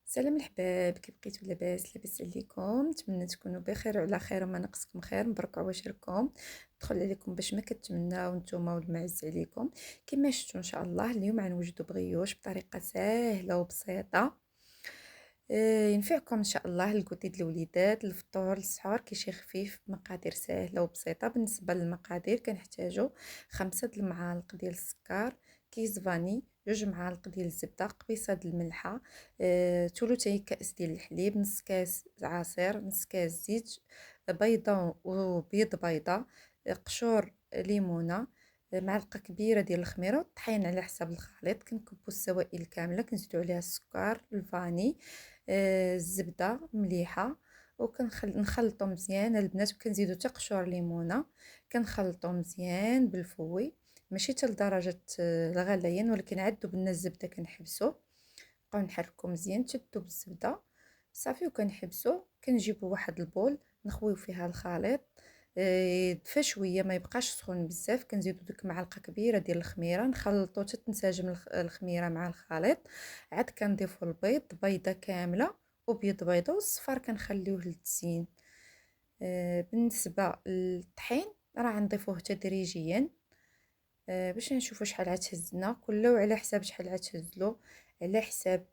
سلام الحباب، كي بقيتو لاباس عليكم؟ نتمنى تكونوا بخير وعلى خير وما نقصكم خير. مبروك عواشركم دخل عليكم باش ما كتمناو نتوما والمعز عليكم. كما شفتوا ان شاء الله اليوم غنوجدوا بغيوش بطريقه سهله وبسيطه. ينفعكم ان شاء الله الكودي الوليدات الفطور السحور كيشي خفيف بمقادير سهله وبسيطه. بالنسبه للمقادير كنحتاجو 5 المعالق ديال السكر، كيس فاني، 2 معالق ديال الزبده، قبيصه د الملحه، ثلثي كاس ديال الحليب، نص كاس عصير، نص كاس زيت، بيضه وبيض بيضه، قشور ليمونه، معلقه كبيره ديال الخميره والطحين على حسب الخليط. كنكبو السوائل كامله، كنزيدو عليها السكر الفاني، الزبده مليحه، نخلطو مزيان البنات. وكنزيدو حتى قشور ليمونه، كنخلطو مزيان بالفوي، ماشي حتى لدرجه الغليان، ولكن عاد دوبنا الزبده كنحبسو، نبقاو نحركو مزيان تشدو بالزبده صافي. وكنحبسو، كنجيبو واحد البول نخويو فيها الخليط، يدفى شويه ما يبقاش سخون بزاف. كنزيدو ديك معلقه كبيره ديال الخميره، نخلطو حتى تنسجم الخميره مع الخليط. عاد كنضيفو البيض، بيضه كامله وبيض بيضه، والصفار كنخليوه للتزيين. بالنسبه للطحين راه غنضيفوه تدريجيا، باش نشوفو شحال غتهزنا كله، وعلى حساب شحال غتهزلو، على حساب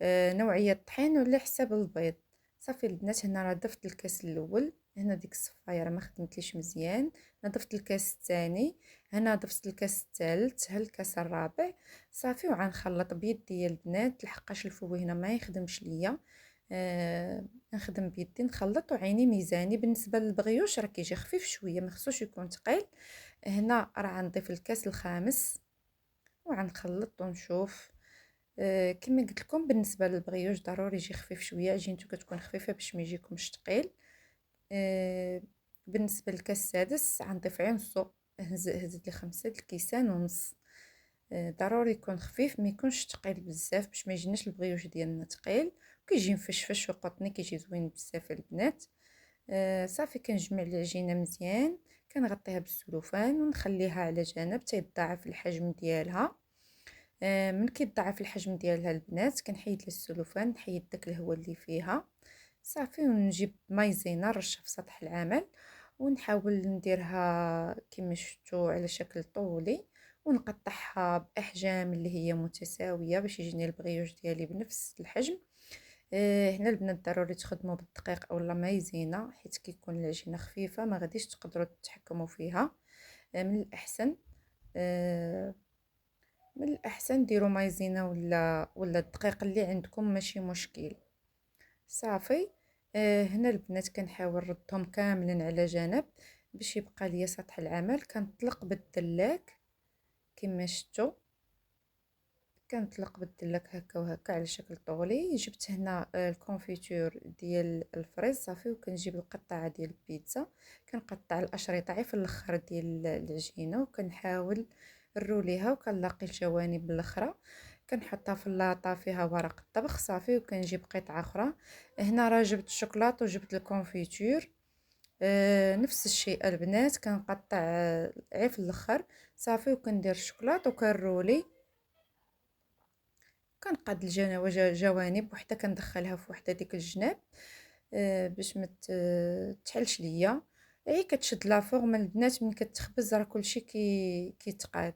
نوعية الطحين وعلى حساب البيض. صافي البنات، هنا راه ضفت الكاس الاول، هنا ديك الصفايه راه ما خدمتليش مزيان، هنا ضفت الكاس الثاني، هنا ضفت الكاس الثالث، ها الكاس الرابع. صافي وغنخلط بيدي البنات لحقاش الفوي هنا ما يخدمش ليا. نخدم بيدي نخلط وعيني ميزاني. بالنسبه للبغيوش راه كيجي خفيف شويه، ما خصوش يكون ثقيل. هنا راه غنضيف الكاس الخامس وغنخلط ونشوف. كما قلت لكم بالنسبه للبغيوش ضروري يجي خفيف شويه، عجينته كتكون خفيفه باش ما يجيكمش ثقيل. آه، بالنسبه للكاس السادس غنضيف عين نصو، هزت لي 5 الكيسان ونص. ضروري يكون خفيف ما يكونش ثقيل بزاف باش ما يجيناش البغيوش ديالنا ثقيل، وكيجي مفشفش وقطني كيجي زوين بزاف البنات. صافي كنجمع العجينه مزيان، كنغطيها بالسلوفان ونخليها على جنب حتى يتضاعف الحجم ديالها. من كيتضاعف الحجم ديالها البنات كنحيد السلوفان، نحيد داك الهواء اللي فيها صافي، ونجيب مايزينا نرشها في سطح العمل، ونحاول نديرها كما شفتوا على شكل طولي، ونقطعها باحجام اللي هي متساويه باش يجيني البغيوش ديالي بنفس الحجم. هنا البنات ضروري تخدموا بالدقيق اولا مايزينا، حيت كيكون العجينه خفيفه ما غاديش تقدروا تتحكموا فيها. من الاحسن آه، من الأحسن ديروا مايزينا ولا الدقيق اللي عندكم ماشي مشكل. صافي. هنا البنات كنحاول نردهم كاملين على جنب باش يبقى ليا سطح العمل. كنطلق بالدلاك كما شفتوا، كنطلق بالدلاك هكا وهكا على شكل طولي. جبت هنا الكونفيتور ديال الفريز صافي، وكنجيب القطعه ديال البيتزا، كنقطع الاشرطه غير في الاخر ديال العجينه، وكنحاول نروليها وكنلاقي الجوانب الاخرى، كنحطها في اللاطه فيها ورق الطبخ صافي. وكنجيب قطعه اخرى، هنا راه جبت الشوكولاط وجبت الكونفيتور. نفس الشيء البنات كنقطع غير في الاخر صافي، وكندير الشوكولاط وكنرولي، كنقاد الجوانب وحده كندخلها في وحده ديك الجناب، باش ما تحلش ليا. هي كتشد لا فورم البنات، من كتخبز راه كلشي كيتقاد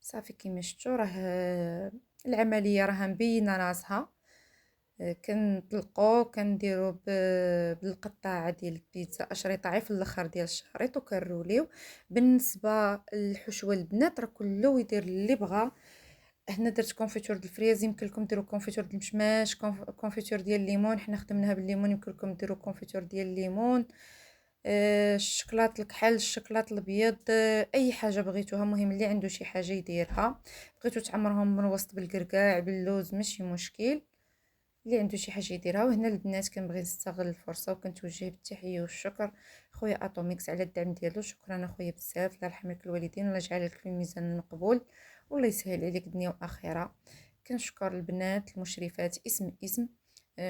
صافي. كيما شفتوا راه العمليه راه مبينه راسها. كنطلقو كنديرو بالقطاعه ديال البيتزا اشرطه غير في الاخر ديال الشريط وكنروليو. بالنسبه للحشوه البنات راه كله يدير اللي بغا. هنا درت كونفيتور د الفريز، يمكن لكم ديروا كونفيتور د المشماش، كونفيتور ديال الليمون، حنا خدمناها بالليمون، يمكن لكم ديروا كونفيتور ديال الليمون. الشكلاط الكحل، الشكلاط الابيض، اي حاجه بغيتوها، المهم اللي عنده شي حاجه يديرها. بغيتو تعمرهم من الوسط بالكركاع باللوز ماشي مشكل، اللي عنده شي حاجه يديرها. وهنا البنات كنبغي نستغل الفرصه وكنتوجه بالتحيه والشكر خويا اتوميكس على الدعم ديالو. شكرا اخويا بزاف، الله يرحم لك الوالدين ولا يجعلك في الميزان المقبول، والله يسهل عليك الدنيا واخره. كنشكر البنات المشرفات اسم اسم.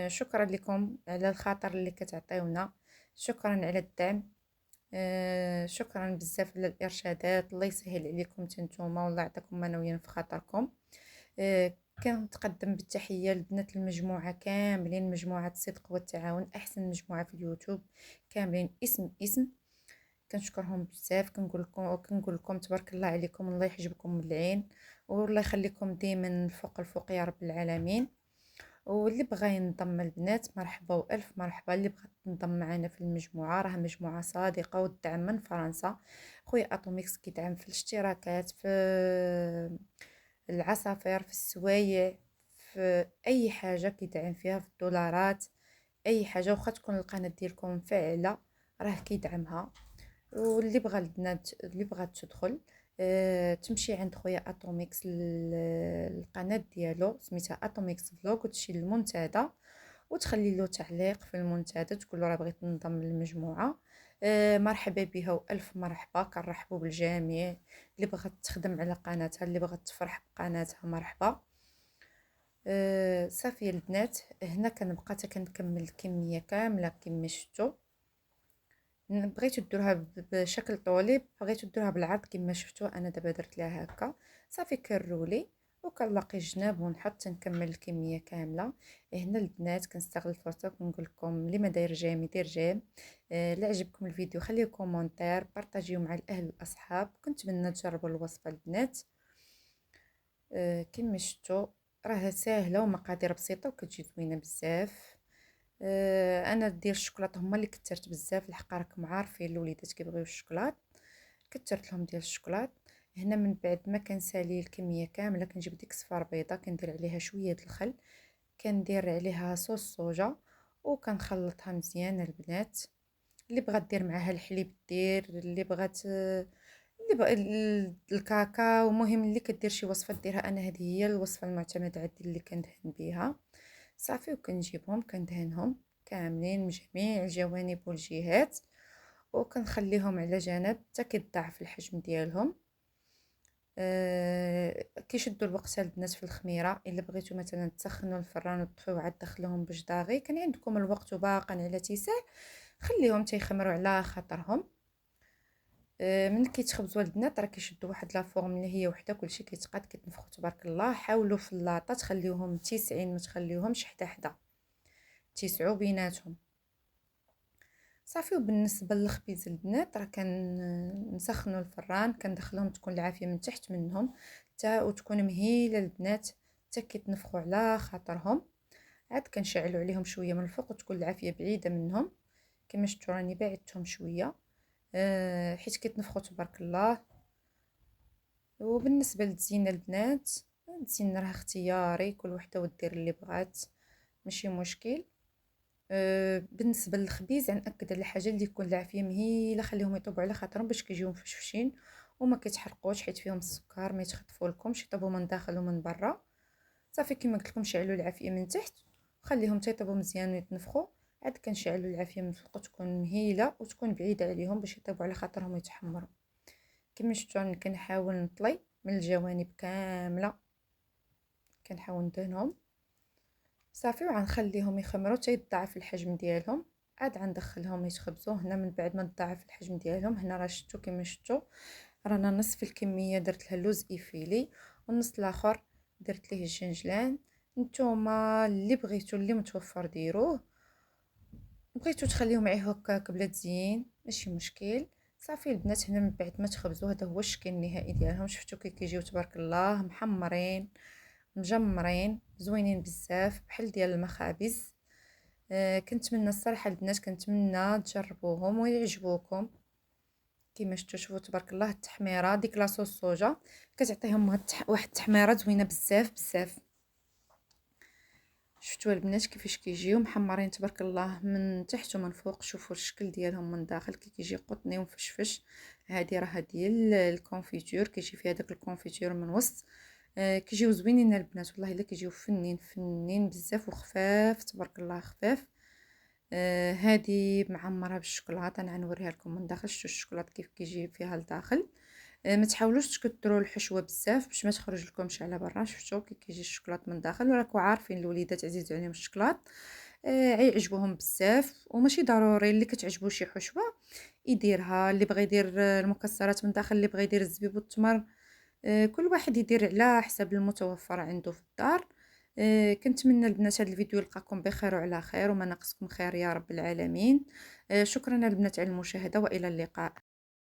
شكرا لكم على الخاطر اللي كتعطيونا، شكرا على الدعم. شكرا بزاف على الارشادات، الله يسهل عليكم نتوما والله يعطيكم منويا في خاطركم. كنتقدم بالتحية لبنات المجموعة كاملين، مجموعة الصدق والتعاون، أحسن مجموعة في اليوتيوب كاملين، اسم اسم. كنشكرهم بزاف، كنقول لكم تبارك الله عليكم، الله يحجبكم من العين، والله يخليكم ديما الفوق الفوق يا رب العالمين. واللي بغى ينضم البنات مرحبا والف مرحبا، اللي بغات تنضم معنا في المجموعه راه مجموعه صادقه والدعم من فرنسا. خويا اتوميكس كيدعم في الاشتراكات، في العصافير، في السوايع، في اي حاجه كيدعم فيها، في الدولارات، اي حاجه واخا تكون القناه ديالكم فاعله راه كيدعمها. واللي بغى البنات اللي بغات تدخل تمشي عند خويا اتوميكس القناه ديالو سميتها اتوميكس فلوغ، وتمشي للمنتدى وتخلي له تعليق في المنتدى تقول له راه بغيت ننضم للمجموعه. مرحبا بها والف مرحبا، كنرحبوا بالجميع. اللي بغات تخدم على قناتها، اللي بغات تفرح بقناتها، مرحبا. صافي البنات، هنا كنبقى حتى كنكمل الكميه كامله كما شفتوا. بغيتو ديروها بشكل طولي، بغيتو ديروها بالعرض كما شفتوا، انا دابا درت ليها هكا. صافي كنرولي وكنلاقي جناب ونحط نكمل الكميه كامله. هنا البنات كنستغل الفرصه كنقول لكم اللي ما داير جيم يدير جيم. لا عجبكم الفيديو خليه كومونتير، بارطاجيو مع الاهل والاصحاب. كنتمنى تجربوا الوصفه البنات. كما شفتوا راه ساهله ومقادير بسيطه وكتجي زوينه بزاف. انا ديال الشوكولاته هما اللي كثرت بزاف، الحق راكم عارفين الوليدات كيبغيو الشوكولات، كثرت لهم ديال الشوكولات. هنا من بعد ما كنسالي الكميه كامله كنجيب ديك صفار بيضه كندير عليها شويه د الخل، كندير عليها صوص صوجا وكنخلطها مزيان البنات. اللي بغات دير معاها الحليب دير، اللي بغات اللي بغ... الكاكاو، المهم اللي كدير شي وصفه ديرها. انا هذه هي الوصفه المعتمده عندي اللي كندهن بها. صافي وكنجيبهم كندهنهم كاملين من جميع الجوانب والجهات وكنخليهم على جنب حتى كيتضاعف الحجم ديالهم. كيشدوا الوقت البنات في الخميره. الا بغيتو مثلا تسخنوا الفران وتطفيو عاد تدخلوهم باش داغي، كان عندكم الوقت وباقا على اتساع خليهم تيخمروا على خاطرهم. من كيتخبزوا البنات راه كيشدوا واحد لا فورم اللي هي وحده، كلشي كيتقاد كيتنفخوا تبارك الله. حاولوا في اللاطه تخليوهم تيسعين، ما تخليوهمش حدا حدا، تيسعوا بيناتهم. صافي وبالنسبه للخبيز البنات راه كنسخنوا الفران كندخلهم تكون العافيه من تحت منهم حتى وتكون مهيله البنات حتى كيتنفخوا على خاطرهم. عاد كنشعلوا عليهم شويه من الفوق وتكون العافيه بعيده منهم. كما شفتوا راني بعدتهم شويه حيت كيتنفخوا تبارك الله. وبالنسبه للتزيين البنات، التزيين راه اختياري، كل وحده ودير اللي بغات، ماشي مشكل. بالنسبه للخبيز نأكد على حاجه اللي يكون العافيه مهيله، خليهم يطيبوا على خاطرهم باش كيجيو مفشفشين وما كيتحرقوش حيت فيهم السكر، ما يتخطفولكمش، يطيبوا من داخل ومن برا. صافي كما قلت لكم شعلوا العافيه من تحت وخليهم تيطيبوا مزيان ويتنفخوا. عاد كنشعلوا العافيه من فوق تكون مهيله وتكون بعيده عليهم باش يطيبوا على خاطرهم ويتحمروا. كما شفتوا كنحاول نطلي من الجوانب كامله، كنحاول ندهنهم. صافي وغنخليهم يخمروا حتى يتضاعف الحجم ديالهم. عاد غندخلهم يتخبزوا. هنا من بعد ما تضاعف الحجم ديالهم، هنا راه شفتوا كما شفتوا رانا نصف الكميه درت لها لوز ايفيلي والنص الاخر درت ليه الجنجلان. نتوما اللي بغيتو اللي متوفر ديروه، بغيتو تخليهم غير هكاك بلا تزيين ماشي مشكل. صافي البنات هنا من بعد ما تخبزوا هذا هو الشكل النهائي ديالهم. شفتوا كي كيجيو تبارك الله محمرين مجمرين زوينين بزاف بحال ديال المخابز. كنتمنى الصراحه البنات كنتمنى تجربوهم ويعجبوكم. كيما شفتوا شوفوا تبارك الله التحميره ديك لاصوص صوجا كتعطيهم واحد التحميره زوينه بزاف بزاف. شفتوا البنات كيفاش كيجيو محمرين تبارك الله من تحت ومن فوق. شوفوا الشكل ديالهم من داخل كي كيجي قطني ومفشفش. هذه راه ديال الكونفيتور، كيجي فيها داك الكونفيتور من وسط. كيجيو زوينين البنات والله الا كيجيو فنين فنين بزاف وخفاف تبارك الله خفاف. هذه معمره بالشوكولاته، انا غنوريها لكم من داخل. شفتوا الشوكولاط كيف كيجي فيها لداخل. ما تحاولوش تكثروا الحشوه بزاف باش ما تخرج لكمش على برا. شفتوا كي كيجي الشوكولاط من داخل، وراكم عارفين الوليدات عزيز عليهم الشوكولاط يعجبوهم بزاف. وماشي ضروري اللي كتعجبو شي حشوه يديرها، اللي بغى يدير المكسرات من داخل، اللي بغى يدير الزبيب والتمر كل واحد يدير على حسب المتوفر عنده في الدار. كنتمنى البنات هذا الفيديو يلقاكم بخير وعلى خير وما ناقصكم خير يا رب العالمين. شكرا البنات على المشاهدة وإلى اللقاء.